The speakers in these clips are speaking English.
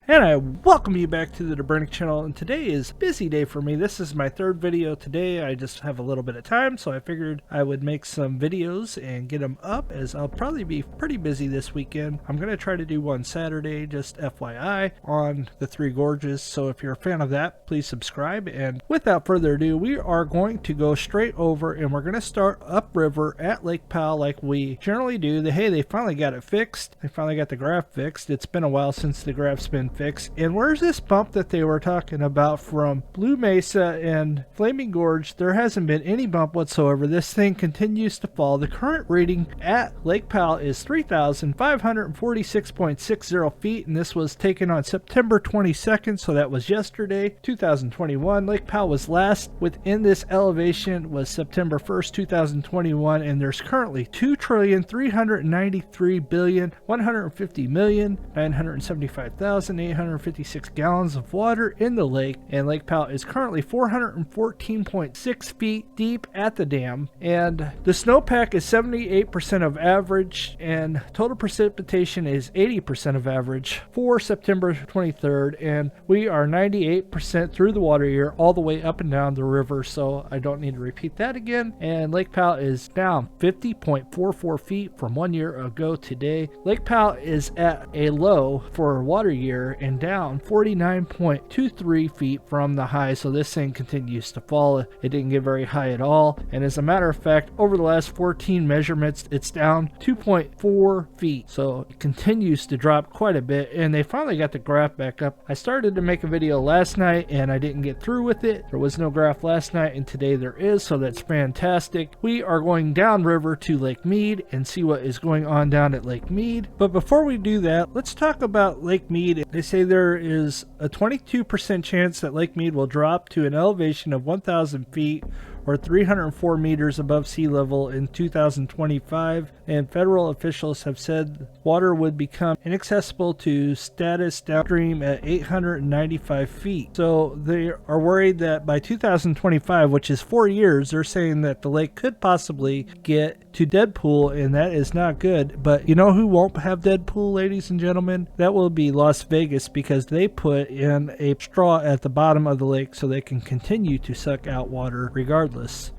And I welcome you back to the Burnick channel, and today is a busy day for me. This is my third video today. I just have a little bit of time, so I figured I would make some videos and get them up, as I'll probably be pretty busy this weekend. I'm going to try to do one Saturday, just FYI, on the Three Gorges, so if you're a fan of that, please subscribe. And without further ado, we are going to go straight over, and we're going to start upriver at Lake Powell like we generally do. They finally got it fixed. They finally got the graph fixed. It's been a while since the graph's been fix. And where's this bump that they were talking about from Blue Mesa and Flaming Gorge? There hasn't been any bump whatsoever. This thing continues to fall. The current reading at Lake Powell is 3,546.60 feet, and this was taken on September 22nd, so that was yesterday, 2021. Lake Powell was last within this elevation was September 1st, 2021, and there's currently 2,393,150,975,856 gallons of water in the lake, and Lake Powell is currently 414.6 feet deep at the dam, and the snowpack is 78% of average, and total precipitation is 80% of average for September 23rd, and we are 98% through the water year all the way up and down the river, so I don't need to repeat that again. And Lake Powell is down 50.44 feet from 1 year ago today. Lake Powell is at a low for water year and down 49.23 feet from the high, so this thing continues to fall. It didn't get very high at all, and as a matter of fact, over the last 14 measurements, it's down 2.4 feet, so it continues to drop quite a bit, and they finally got the graph back up. I started to make a video last night and I didn't get through with it. There was no graph last night, and today there is, so that's fantastic. We are going downriver to Lake Mead and see what is going on down at Lake Mead. But before we do that, let's talk about Lake Mead. They say there is a 22% chance that Lake Mead will drop to an elevation of 1,000 feet or 304 meters above sea level in 2025, and federal officials have said water would become inaccessible to status downstream at 895 feet. So they are worried that by 2025, which is 4 years, they're saying that the lake could possibly get to dead pool, and that is not good. But you know who won't have dead pool, ladies and gentlemen? That will be Las Vegas, because they put in a straw at the bottom of the lake so they can continue to suck out water regardless,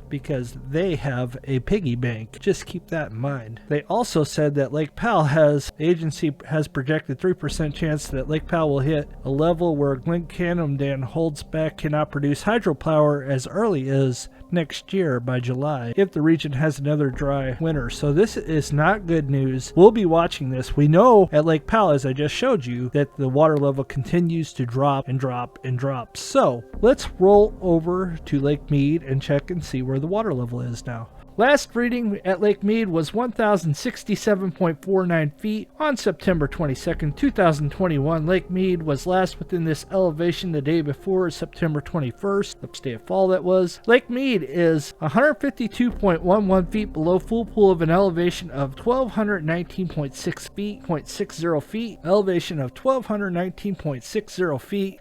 because they have a piggy bank. Just keep that in mind. They also said that Lake Powell the agency has projected 3% chance that Lake Powell will hit a level where Glen Canyon Dam holds back, cannot produce hydropower as early as next year by July if the region has another dry winter. So this is not good news. We'll be watching this. We know at Lake Powell, as I just showed you, that the water level continues to drop and drop and drop. So let's roll over to Lake Mead and check and see where the water level is now. Last reading at Lake Mead was 1,067.49 feet on September 22nd, 2021. Lake Mead was last within this elevation the day before, September 21st, upstate of fall that was. Lake Mead is 152.11 feet below full pool of an elevation of 1,219.6 feet, 0.60 feet, elevation of 1,219.60 feet.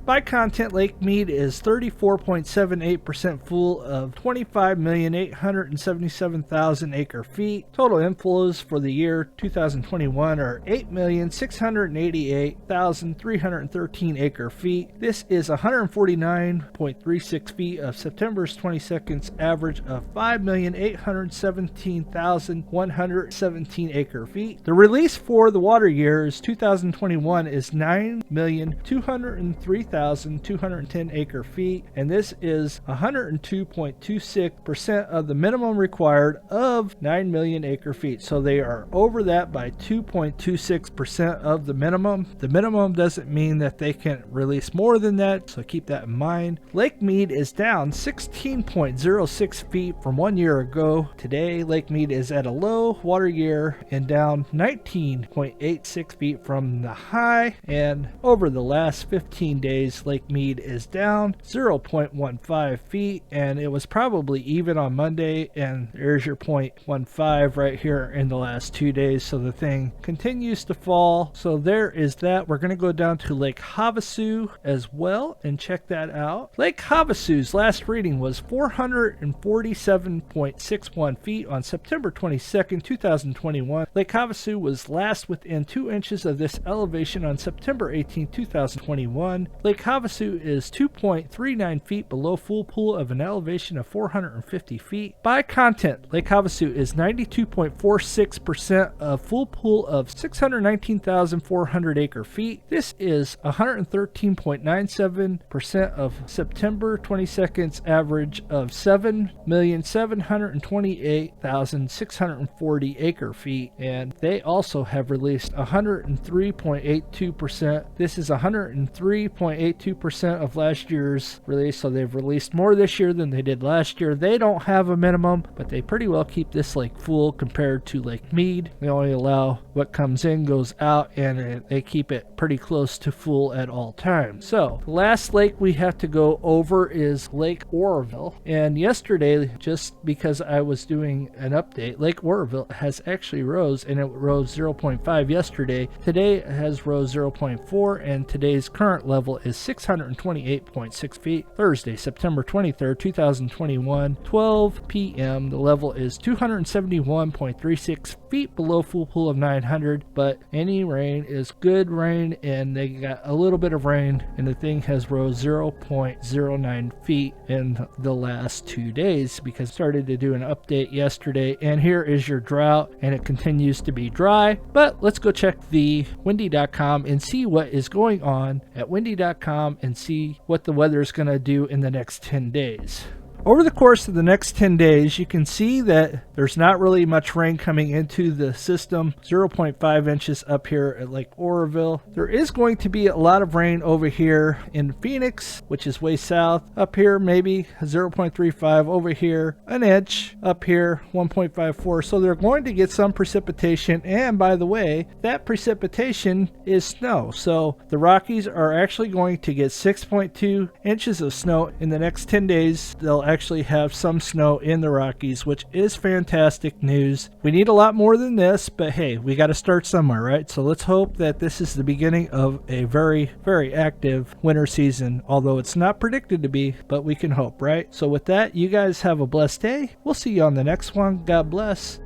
By content, Lake Mead is 34.78% full of 25,877,000 acre feet. Total inflows for the year 2021 are 8,688,313 acre feet. This is 149.36 feet of September's 22nd's average of 5,817,117 acre feet. The release for the water years 2021 is 9,203,210 acre feet, and this is 102.26% of the minimum required of 9 million acre feet. So they are over that by 2.26% of the minimum. The minimum doesn't mean that they can release more than that, so keep that in mind. Lake Mead is down 16.06 feet from 1 year ago. Today, Lake Mead is at a low water year and down 19.86 feet from the high. And over the last 15 days, Lake Mead is down 0.15 feet, and it was probably even on Monday. day, and there's your 0.15 right here in the last 2 days. So the thing continues to fall. So there is that. We're going to go down to Lake Havasu as well and check that out. Lake Havasu's last reading was 447.61 feet on September 22nd, 2021. Lake Havasu was last within 2 inches of this elevation on September 18, 2021. Lake Havasu is 2.39 feet below full pool of an elevation of 450 feet. By content, Lake Havasu is 92.46% of full pool of 619,400 acre feet. This is 113.97% of September 22nd's average of 7,728,640 acre feet. And they also have released 103.82%. This is 103.82% of last year's release, so they've released more this year than they did last year. They don't have a minimum, but they pretty well keep this lake full compared to Lake Mead. They only allow what comes in goes out, and they keep it pretty close to full at all times. So the last lake we have to go over is Lake Oroville. And yesterday, just because I was doing an update, Lake Oroville has actually rose, and it rose 0.5 yesterday. Today it has rose 0.4, and today's current level is 628.6 feet. Thursday, September 23rd, 2021, 12 p.m. The level is 271.36 feet below full pool of 900, but any rain is good rain, and they got a little bit of rain, and the thing has rose 0.09 feet in the last 2 days because I started to do an update yesterday. And here is your drought, and it continues to be dry. But let's go check the windy.com and see what is going on at windy.com and see what the weather is going to do in the next 10 days. Over the course of the next 10 days, you can see that there's not really much rain coming into the system. 0.5 inches up here at Lake Oroville. There is going to be a lot of rain over here in Phoenix, which is way south. Up here, maybe 0.35. Over here, an inch. Up here, 1.54. So they're going to get some precipitation. And by the way, that precipitation is snow. So the Rockies are actually going to get 6.2 inches of snow in the next 10 days. They'll actually have some snow in the Rockies, which is fantastic news. We need a lot more than this, but hey, we got to start somewhere, right? So let's hope that this is the beginning of a very, very active winter season, although it's not predicted to be, but we can hope, right? So with that, you guys have a blessed day. We'll see you on the next one. God bless.